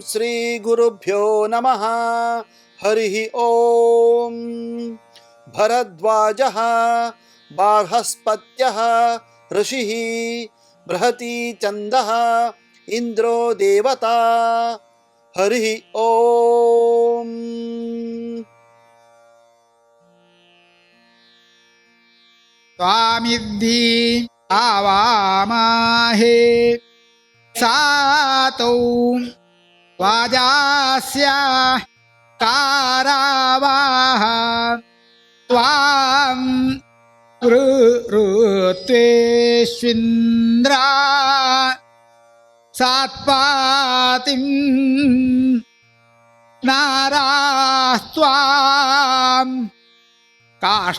ಶ್ರೀ ಗುರುಭ್ಯೋ ನಮಃ. ಹರಿ ಓಂ. ಭರದ್ವಾಜಃ ಬಾರ್ಹಸ್ಪತ್ಯಃ ಋಷಿಃ ಬೃಹತಿ ಛಂದಃ ಇಂದ್ರೋ ದೇವತಾ. ಹರಿ ಓಂ. ತ್ವಾಮಿದ್ಧಿ ಆವಾಮಾಹೇ ಸಾತೌ ವಾಜಾಸ್ಯ ಕಾರಾವಾಹ ತ್ವಾಂ ಋತ್ವೇಶ್ವಿಂದ್ರ ಸಾತ್ಪಾತಿಂ ನಾರಾಸ್ತ್ವಾಂ ಕಾಷ್ಟಾಸ್ವಾರ್ವಾತಃ.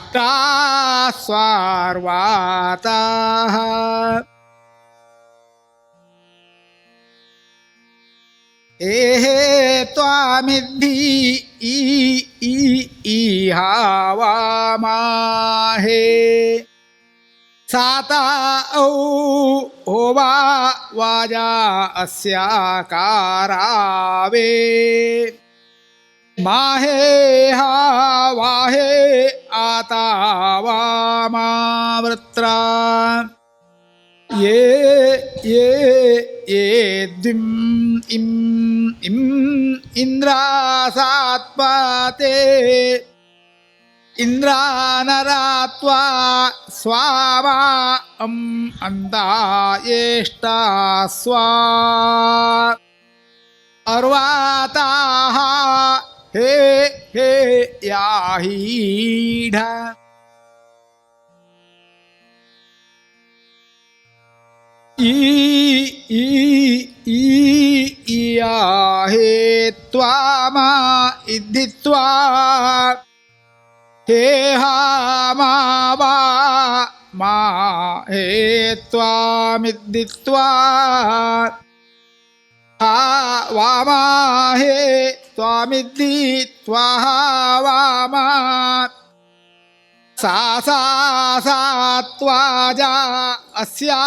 ಏಹೇ ತ್ವಾಮಿದ್ಧಿ ಈಹಾವಾಮಾಹೇ ಸಾತ ಔ ಹೋವಾ ವಾಜಾ ಅಸ್ಯಾಕಾರಾವೇ ಮಾಹೇ ಹಾವಾಹೇ ಆತಾವಾಮಾವೃತ್ರ ಯೇ ಯೇ ಯೇ ದ್ವಿಂ ಇಂ ಇಂ ಇಂದ್ರಾಸಾತ್ಪತೆ ಇಂದ್ರಾನರಾತ್ವಾ ಸ್ವಾಮಾ ಅಂ ಅಂದಾಯೇಷ್ಟಾ ಸ್ವಾ ಅರ್ವಾತಾಃ ಹೇ ಹೇ ಯಾಹೀಢ. ಯಾಹೇ ತ್ವಾಮಾ ಇದ್ಧಿತ್ವಾ ಹೇ ಹಾಮಾವಾ ಮಾ ಹೇ ತ್ವಾಮಿದ್ಧಿತ್ವಾ ಹಾ ವಾಮಾಹೇ ತ್ವಾಮಿದ್ಧಿ ತ್ವಾಹಾ ವಾಮಾ ಸಾ ಸಾ ಸಾ ತ್ವಾಜಾ ಅಸ್ಯಾ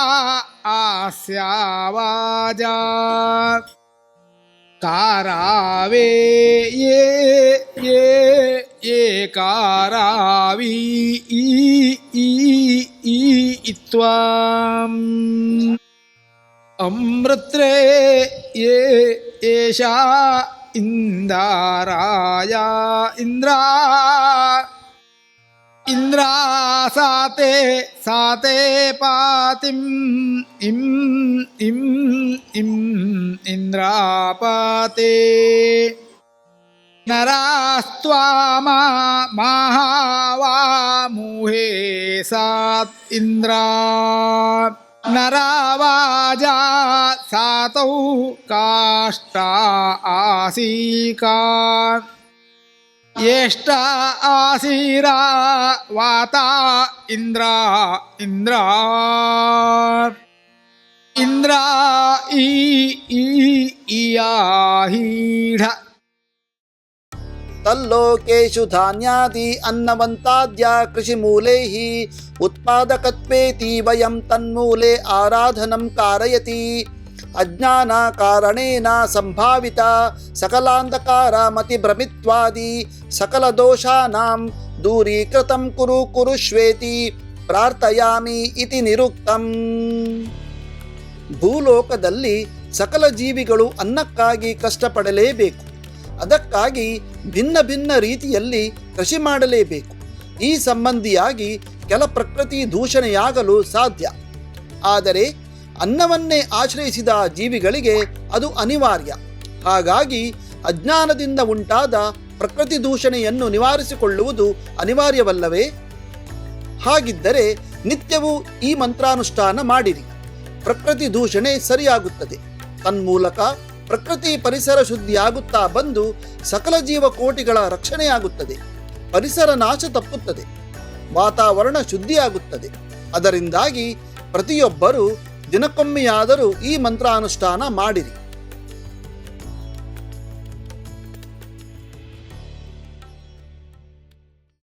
ಆಸ್ಯಾ ವಾಜಾ ಕಾರಾವೇ ಯೇ ಯೇ ಯೇ ಕಾರಾವೀ ಇತ್ವಾಂ ಅಮೃತ್ರೇ ಯೇ ಏಷಾ ಇಂದಾರಾಯ ಇಂದ್ರಾ ಇಂದ್ರಾ ಸಾತೆ ಸಾತೆ ಪಾತಿಂ ಇಂ ಇಂ ಇಂ ಇಂದ್ರಾಪಾತೆ ನರಾಸ್ತ್ವಾಮಾ ಮಾಹಾವಾಮುಹೇ ಸಾತ್ ಇಂದ್ರಾ ನರಾವಾಜಾ ಸಾತೌ ಕಾಷ್ಟಾ ಆಸೀಕಾ ಯೇಷ್ಟ ಆಸೀರಾ ವಾತಾ ಇಂದ್ರಾ ಇಂದ್ರಾ ಇಂದ್ರಾ ಇಯಾಹೀಢ. ತಲ್ಲೋಕೇಶು ಧಾನ್ಯಾದಿ ಅನ್ನವಂತಾದ್ಯ ಕೃಷಿಮೂಲೈಃ ಉತ್ಪಾದಕತ್ವೇತಿ ವಯಂ ತನ್ಮೂಲೆ ಆರಾಧನಂ ಕಾರಯತಿ. ಅಜ್ಞಾನ ಕಾರಣೇನ ಸಂಭಾವಿತ ಸಕಲಾಂಧಕಾರ ಮತಿಭ್ರಮಿತ್ವಾದಿ ಸಕಲ ದೋಷಾನಾಂ ದೂರೀಕೃತಂ ಕುರು ಕುರುಷ್ವೇತಿ ಪ್ರಾರ್ಥಯಾಮಿ ಇತಿ ನಿರುಕ್ತಂ. ಭೂಲೋಕದಲ್ಲಿ ಸಕಲ ಜೀವಿಗಳು ಅನ್ನಕ್ಕಾಗಿ ಕಷ್ಟಪಡಲೇಬೇಕು. ಅದಕ್ಕಾಗಿ ಭಿನ್ನ ಭಿನ್ನ ರೀತಿಯಲ್ಲಿ ಕೃಷಿ ಮಾಡಲೇಬೇಕು. ಈ ಸಂಬಂಧಿಯಾಗಿ ಕೆಲ ಪ್ರಕೃತಿ ದೂಷಣೆಯಾಗಲು ಸಾಧ್ಯ. ಆದರೆ ಅನ್ನವನ್ನೇ ಆಶ್ರಯಿಸಿದ ಜೀವಿಗಳಿಗೆ ಅದು ಅನಿವಾರ್ಯ. ಹಾಗಾಗಿ ಅಜ್ಞಾನದಿಂದ ಉಂಟಾದ ಪ್ರಕೃತಿ ದೂಷಣೆಯನ್ನು ನಿವಾರಿಸಿಕೊಳ್ಳುವುದು ಅನಿವಾರ್ಯವಲ್ಲವೇ? ಹಾಗಿದ್ದರೆ ನಿತ್ಯವೂ ಈ ಮಂತ್ರಾನುಷ್ಠಾನ ಮಾಡಿರಿ. ಪ್ರಕೃತಿ ದೂಷಣೆ ಸರಿಯಾಗುತ್ತದೆ. ತನ್ಮೂಲಕ ಪ್ರಕೃತಿ ಪರಿಸರ ಶುದ್ಧಿಯಾಗುತ್ತಾ ಬಂದು ಸಕಲ ಜೀವಕೋಟಿಗಳ ರಕ್ಷಣೆಯಾಗುತ್ತದೆ. ಪರಿಸರ ನಾಶ ತಪ್ಪುತ್ತದೆ. ವಾತಾವರಣ ಶುದ್ಧಿಯಾಗುತ್ತದೆ. ಅದರಿಂದಾಗಿ ಪ್ರತಿಯೊಬ್ಬರೂ ದಿನಕ್ಕೊಮ್ಮೆಯಾದರೂ ಈ ಮಂತ್ರಾನುಷ್ಠಾನ ಮಾಡಿರಿ.